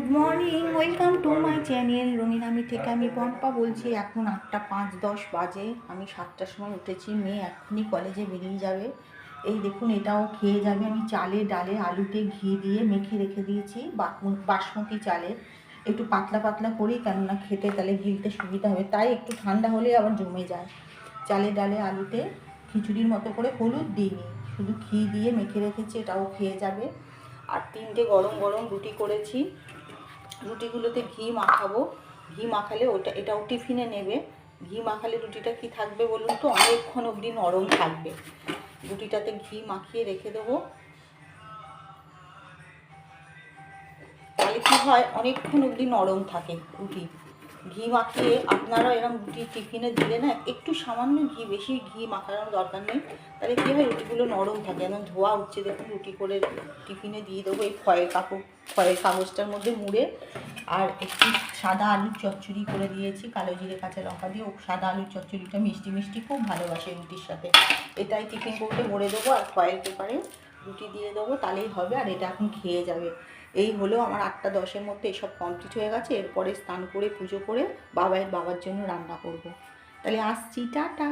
Good morning, welcome to my channel Ranginami থেকে। আমি পম্পা বলছি। এখন 8:05-10 বাজে। আমি 7টার সময় উঠেছি। মেয়ে এক্ষুনি কলেজে বেরিয়ে যাবে। এই দেখুন, এটাও খেয়ে যাবে। আমি চালে ডালে আলুতে ঘি দিয়ে মেখে রেখে দিয়েছি বাসমতি চালে। একটু পাতলা পাতলা করি, কেননা খেতে তাহলে গিলতে সুবিধা হবে, তাই একটু ঠান্ডা হলে আবার জমে যায়। চালে ডালে আলুতে খিচুড়ির মতো করে, হলুদ দিইনি, শুধু ঘি দিয়ে মেখে রেখেছি। এটাও খেয়ে যাবে। আর 3টে গরম গরম রুটি করেছি। রুটিগুলোতে ঘি মাখাবো। ঘি মাখালে এটাও টিফিনে নেবে। ঘি মাখালে রুটিটা কি থাকবে বলুন তো, অনেকক্ষণ অবধি নরম থাকবে। রুটিটাতে ঘি মাখিয়ে রেখে দেবো। তাহলে কী হয়, অনেকক্ষণ অবধি নরম থাকে রুটি। ঘি মাখিয়ে আপনারা এরকম রুটি টিফিনে দিলে না, একটু সামান্য ঘি, বেশি ঘি মাখানোর দরকার নেই। তাহলে কী হয়, রুটিগুলো নরম থাকে। একদম ধোয়া উঠছে দেখুন। রুটি করে টিফিনে দিয়ে দেবো এই ফয়েল কাগজটার মধ্যে মুড়ে। আর একটু সাদা আলুর চচ্চড়ি করে দিয়েছি, কালো জিরে কাঁচা লঙ্কা দিয়ে। সাদা আলুর চচ্চড়িটা মিষ্টি মিষ্টি খুব ভালোবাসে রুটির সাথে। এটাই টিফিন করতে ভরে দেবো আর ফয়েল পেপারে রুটি দিয়ে দেবো, তাহলেই হবে। আর এটা এখন খেয়ে যাবে। এই হলো আমার 8টা 10-এর মধ্যে এসব কমপ্লিট হয়ে গেছে। এরপরে স্নান করে পুজো করে বাবার জন্য রান্না করব। তাহলে আসছি, টাটা।